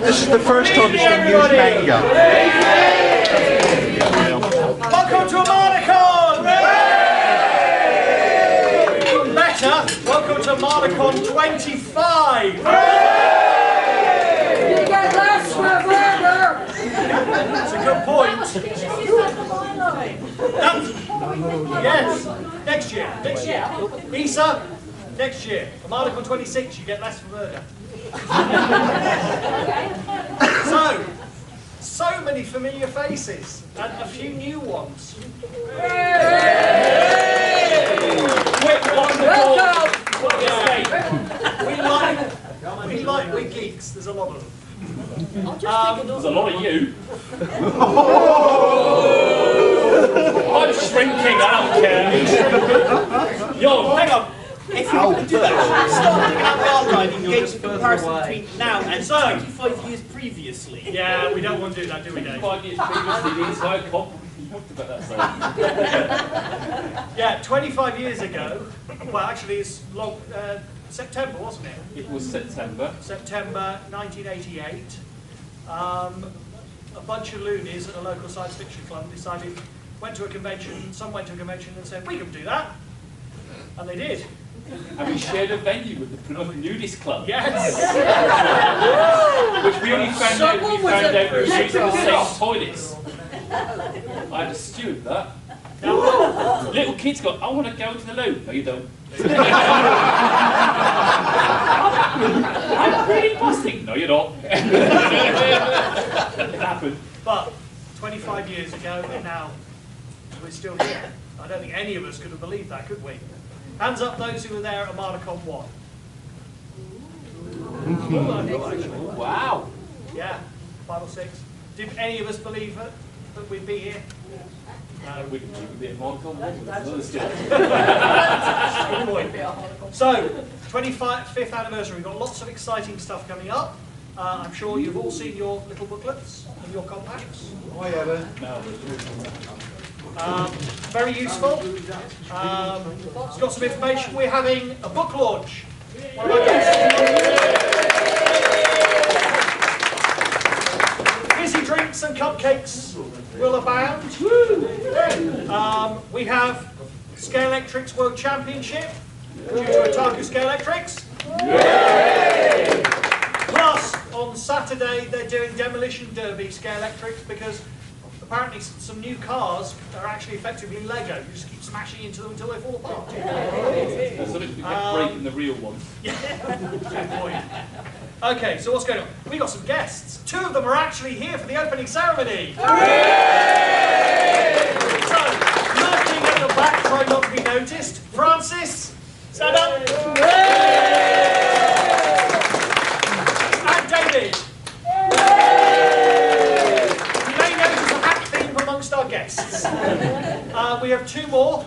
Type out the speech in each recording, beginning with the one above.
This is the first time it's been used manga. Welcome to Armadacon! Better, welcome to Armadacon 25! You get less forever! That's a good point. Yes, next year. Isa, next year. Armadacon 26, you get less for murder. So many familiar faces and a few new ones. We're geeks. There's a lot of them. There's a lot of you. I'm shrinking, I don't care. Yo, Hang on. If you want to do that, start thinking out the archive and gauge the comparison between now and 25 years previously. Yeah, we don't want to do that, do we, Dave? 5 years previously, the entire comp. About that yeah, 25 years ago, well actually it's long, September, wasn't it? It was September. September 1988. A bunch of loonies at a local science fiction club went to a convention, some went to a convention and said, we can do that. And they did. And we shared a venue with the Plymouth Nudist Club. Yes! Which we only found out we were using the same toilets. I had a stew of that. Little kids go, I want to go to the loo. No, you don't. I'm really busting. No, you're not. It happened. But 25 years ago, and now we're still here. I don't think any of us could have believed that, could we? Hands up those who were there at Armadacon 1. Wow. Yeah, 5 or 6. Did any of us believe it, that we'd be here? No, we could be at Armadacon 1 with another still. Good point. So, 25th anniversary. We've got lots of exciting stuff coming up. I'm sure you've all seen your little booklets and your compacts. I haven't. No. Very useful. It's got some information. We're having a book launch. One of our guests. Fizzy drinks and cupcakes will abound. We have Scalextrics World Championship due to Otaku Scalextrics. Plus, on Saturday they're doing Demolition Derby Scalextrics because apparently some new cars are actually effectively Lego. You just keep smashing into them until they fall apart. So we kept breaking the real ones. Good point. Okay, so what's going on? We've got some guests. 2 of them are actually here for the opening ceremony. Hooray! So, lurking at the back, try not to be noticed. Francis, stand up. And David. Our guests. We have 2 more.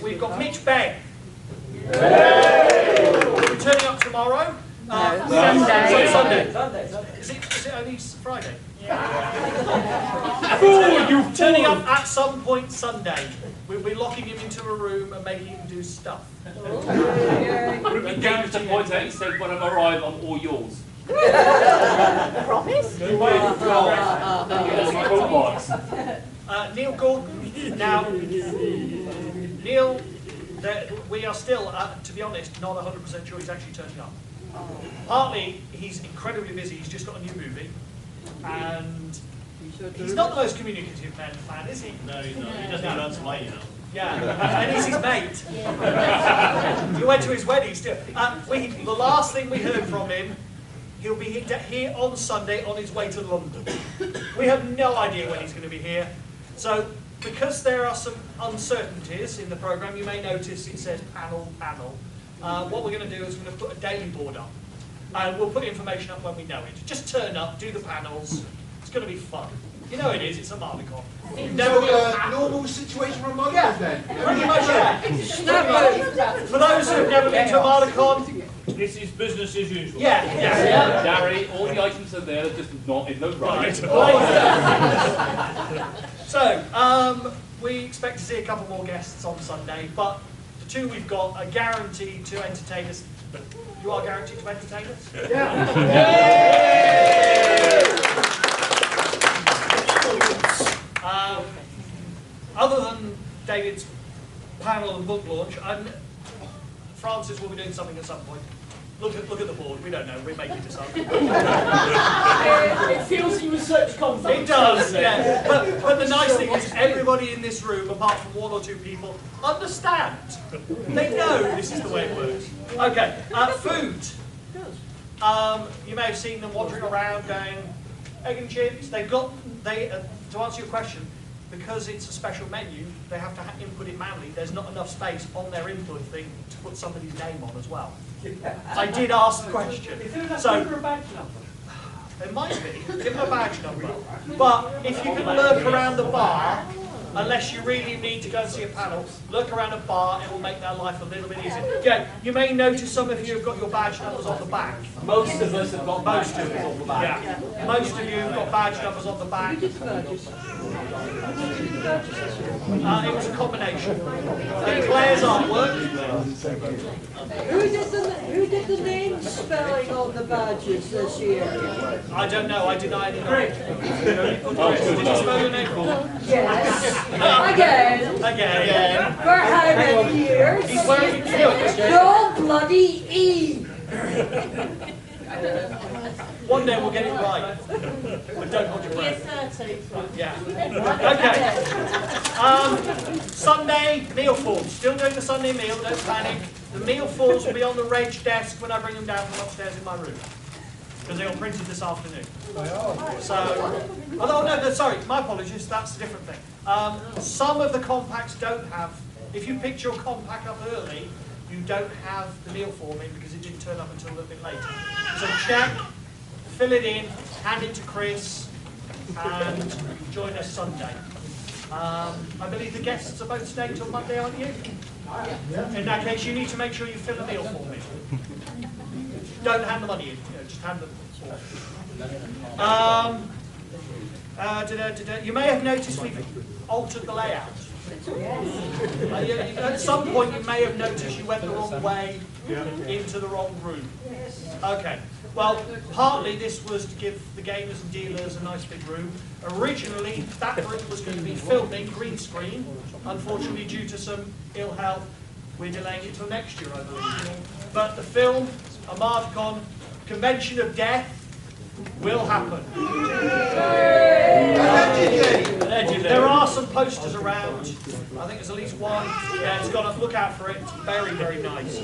We've got Mitch Begg. We're turning up tomorrow. Sunday. Is it only Friday? You're turning up at some point Sunday. We'll be locking him into a room and making him do stuff. Would it be dangerous to point out, he said, when I arrive, I'm all yours. Promise? Neil Gordon. Now, Neil, we are still, to be honest, not 100% sure he's actually turning up. Partly, he's incredibly busy. He's just got a new movie, and he's not the most communicative man, is he? No, he's not. He doesn't even answer my email. Yeah, and he's his mate. You went to his wedding still. The last thing we heard from him, he'll be here on Sunday on his way to London. We have no idea when he's going to be here. So, because there are some uncertainties in the programme, you may notice it says panel. What we're going to do is we're going to put a daily board up. And we'll put information up when we know it. Just turn up, do the panels. It's going to be fun. You know it is, it's a Armadacon. Normal situation from Armadacon then? Pretty much, yeah. For those who have never been to Armadacon, This is business as usual. yeah. Gary, all the items are there, they're just not in the right. So, we expect to see a couple more guests on Sunday, but the 2 we've got are guaranteed to entertain us. You are guaranteed to entertain us? Yeah. book launch. Francis will be doing something at some point. Look at the board. We don't know. We're making this up. It fills you with such confidence. It does, yeah. But the nice thing is everybody in this room, apart from 1 or 2 people, understand. They know this is the way it works. Okay, food. You may have seen them wandering around going, egg and chips. To answer your question, because it's a special menu, they have to input it manually. There's not enough space on their input thing to put somebody's name on as well. I did ask the question. So, there might be, give them a badge number. But if you can lurk around the bar, unless you really need to go and see a panel, lurk around a bar, it will make their life a little bit easier. Yeah, you may notice some of you have got your badge numbers on the back. Most of us have got most of us on the back. Yeah, most of you have got badge numbers on the back. It was a combination. Claire's artwork. Who did the name spelling on the badges this year? I don't know, I deny any knowledge. Did you spell your name wrong? Yes. Again. For how many years? He's wearing a kilt. No bloody E. One day we'll get it right. But don't hold your breath. Yeah. Okay. Sunday meal forms. Still doing the Sunday meal, don't panic. The meal forms will be on the reg desk when I bring them down from upstairs in my room. Because they got printed this afternoon. So, no, sorry, my apologies, that's a different thing. Some of the compacts don't have, if you picked your compact up early, you don't have the meal form in because it didn't turn up until a little bit later. So check, fill it in, hand it to Chris, and join us Sunday. I believe the guests are both staying till Monday, aren't you? In that case, you need to make sure you fill the meal form in. Don't hand the money in, just hand the form. You may have noticed we've altered the layout. At some point you may have noticed you went the wrong way into the wrong room. Okay, well, partly this was to give the gamers and dealers a nice big room. Originally, that room was going to be filming green screen. Unfortunately, due to some ill health, we're delaying it till next year, I believe. But the film, Armadacon, Convention of Death, will happen. There are some posters around. I think there's at least one. Yeah, it's got a look out for it. It's very, very nice.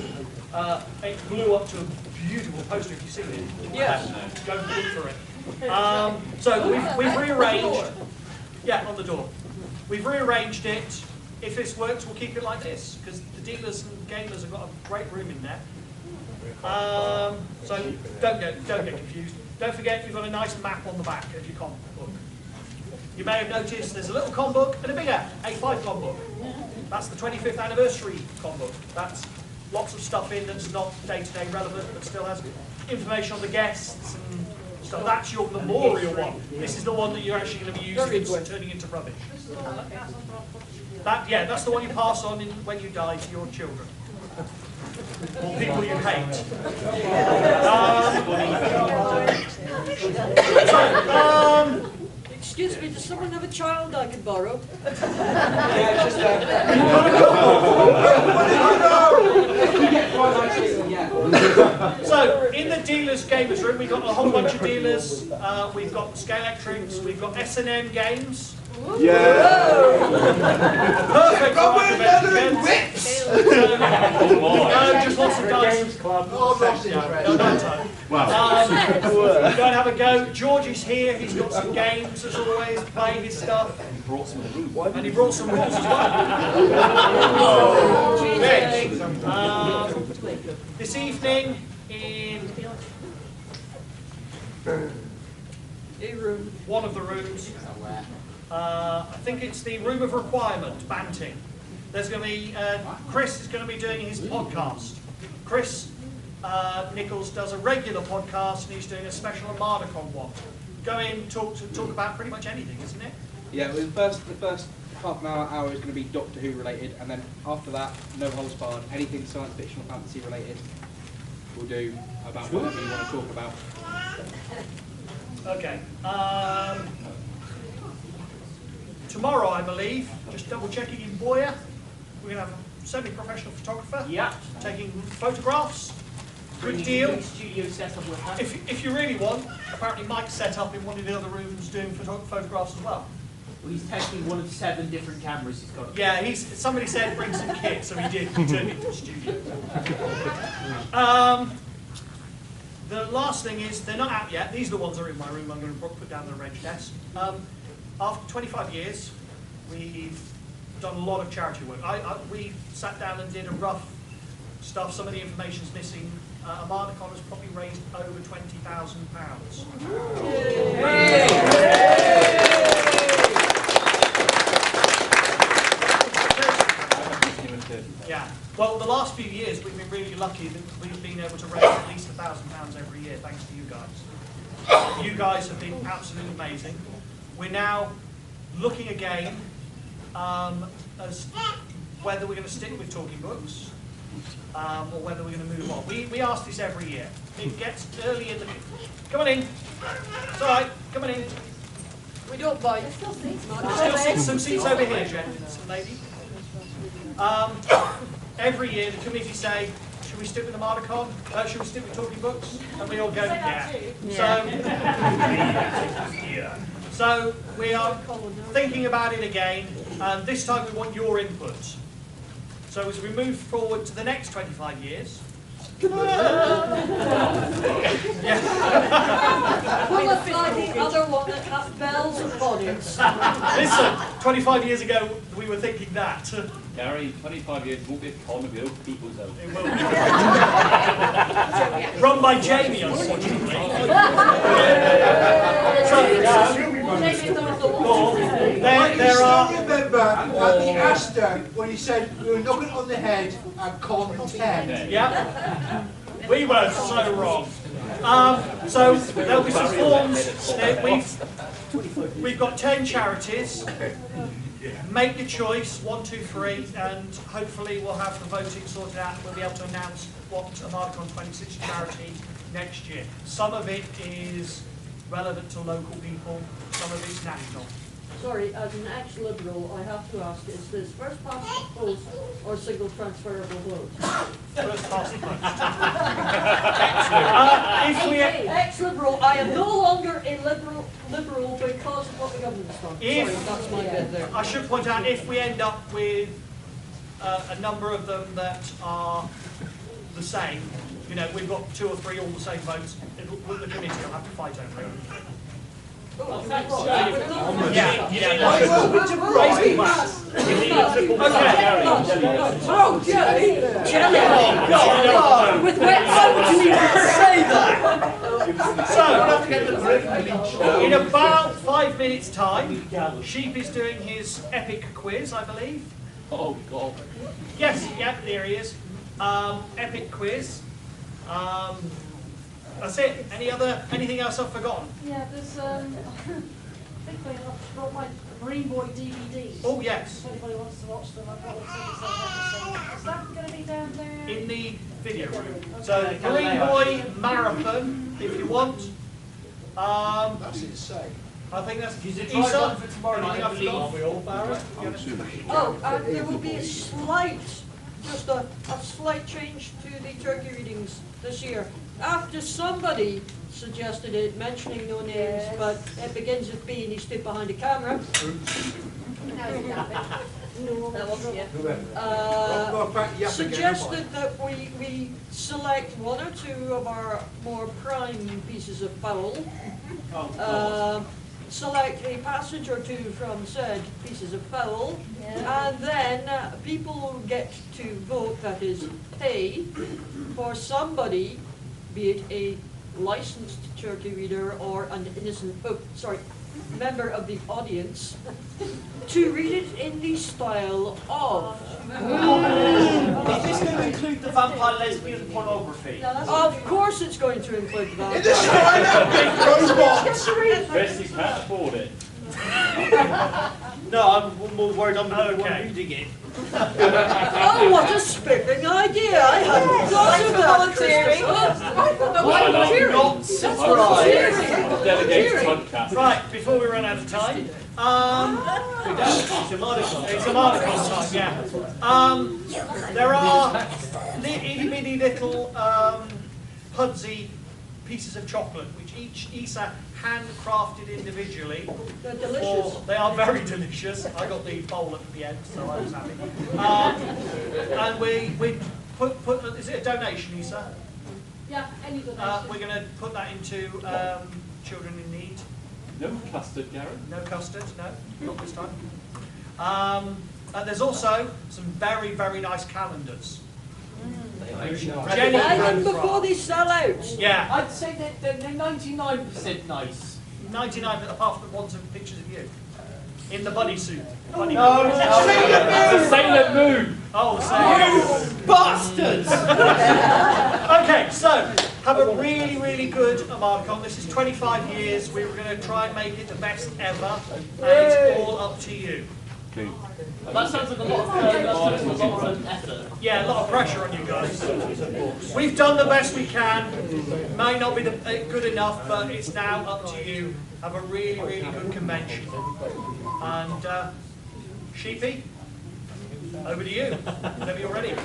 It blew up to a beautiful poster. If you've seen it, Yes. Go look for it. So we've rearranged. Yeah, on the door. We've rearranged it. If this works, we'll keep it like this because the dealers and gamers have got a great room in there. So don't get confused. Don't forget you've got a nice map on the back of your comic book. You may have noticed there's a little comic book and a bigger A5 comic book. That's the 25th anniversary comic book. That's lots of stuff in that's not day-to-day relevant but still has information on the guests and stuff. That's your memorial one. This is the one that you're actually going to be using and turning into rubbish. That's the one you pass on when you die to your children. Or people you hate. Excuse me, does someone have a child I can borrow? So, in the dealers' gamers room, we've got a whole bunch of dealers. We've got Scalextrics, we've got S&M Games. Perfect for our convention events. Just lots of dice. Oh, that's interesting. Go and have a go. George is here. He's got some games as always. Play his stuff. And he brought some rules as well. This evening in one of the rooms. I think it's the room of requirement, Banting. There's going to be, Chris is going to be doing his podcast. Chris Nichols does a regular podcast and he's doing a special Armadacon one. Go in, talk about pretty much anything, isn't it? Yeah, well, the first half an hour is going to be Doctor Who related, and then after that, no holds barred, anything science fiction or fantasy related, we'll do about whatever you want to talk about. Okay. Tomorrow, I believe, just double checking in Boyer, we're going to have semi-professional photographer. Yeah. Taking photographs. Good Bringing deal. the studio setup with her. If you really want, apparently Mike's set up in one of the other rooms doing photographs as well. Well, he's testing one of 7 different cameras he's got. Yeah, somebody said bring some kit, so he did. He turned it into a studio. The last thing is, they're not out yet. These are the ones that are in my room. I'm going to put down the reg desk. After 25 years, we've done a lot of charity work. We sat down and did a rough stuff. Some of the information's missing. Armadacon has probably raised over £20,000. Yeah. Well, the last few years we've been really lucky that we've been able to raise at least £1,000 every year, thanks to you guys. You guys have been absolutely amazing. We're now looking again as whether we're going to stick with talking books or whether we're going to move on. We ask this every year. It gets early in the... Come on in. It's all right. Come on in. We don't bite. There's still some seats over here, gentlemen and ladies. Every year the committee say, should we stick with the Armadacon? Should we stick with talking books? And we all go, yeah. So we are thinking about it again, and this time we want your input. So as we move forward to the next 25 years, Will it fly the other one that has bells upon it? listen, 25 years ago we were thinking that. Gary, 25 years won't be a con of the old people's home. It will be. Run by Jamie, unfortunately. There are... I remember at the Astor when he said we were knocking on the head at con 10. Yeah. We were so wrong. So there'll be some forms. We've got 10 charities. Make your choice, 1, 2, 3, and hopefully we'll have the voting sorted out and we'll be able to announce what Armadacon 26 charity next year. Some of it is relevant to local people, some of it's national. Sorry, as an ex-Liberal, I have to ask, is this first past the post or single transferable vote? First past the post. Ex-Liberal, I am no longer a liberal because of what the government's done. Sorry, that's my bit there. I should point out, if we end up with a number of them that are the same, you know, we've got 2 or 3 all the same votes, the committee will have to fight over it. Oh, thanks, Oh, Jelly! With wet foot, you say that! So, in about 5 minutes' time, Sheep is doing his epic quiz, I believe. Oh, God. Yes, yeah, there he is. Epic quiz. That's it. Anything else I've forgotten? Yeah, there's I think I brought my Marine Boy DVDs. Oh, yes. If anybody wants to watch them, I've got them. Is that going to be down there? In the video room. So, Green Boy Marathon, if you want. That's insane. I think that's... Is it tried one for tomorrow night, I Anything believe? I've forgotten? Oh, and there will be a slight change to the turkey readings this year. After somebody suggested it, mentioning no names, but it begins with B and he stood behind the camera. That wasn't yet. Suggested that we select 1 or 2 of our more prime pieces of fowl. Select a passage or 2 from said pieces of fowl, and then people get to vote, that is, pay for somebody, be it a licensed turkey reader or an innocent, member of the audience, to read it in the style of. Is this going to include the vampire lesbian pornography? Of course it's going to include that. In the style of big robots! Best you can't afford it. No, I'm more worried I'm the one Okay. reading it. Oh, what a spiffing idea! I hadn't thought of that, Christopher. Why not? Not surprised. Delegated podcast. Right, before we run out of time, it's Armadacon time, yeah. There are itty bitty little pudsy pieces of chocolate, which each Isa handcrafted individually. They're delicious. They are very delicious. I got the bowl at the end, so I was happy. And we put, is it a donation, Isa? Yeah, any donation. We're going to put that into children in need. No custard, Gary. No custard, no, not this time. And there's also some very, very nice calendars. Jenny Buy them handcrafted. before they sell out. Yeah, I'd say they're 99% nice. 99 apart from the ones with pictures of you. In the bunny suit. Bunny No, suit. The Sailor Moon. Oh, the same. Bastards! Okay, so have a really, really good Armadacon. This is 25 years. We were going to try and make it the best ever, and it's all up to you. That sounds like a lot of effort. Yeah, a lot of pressure on you guys. We've done the best we can. May not be good enough, but it's now up to you. Have a really, really good convention. And Sheepy, over to you. Whenever you're ready.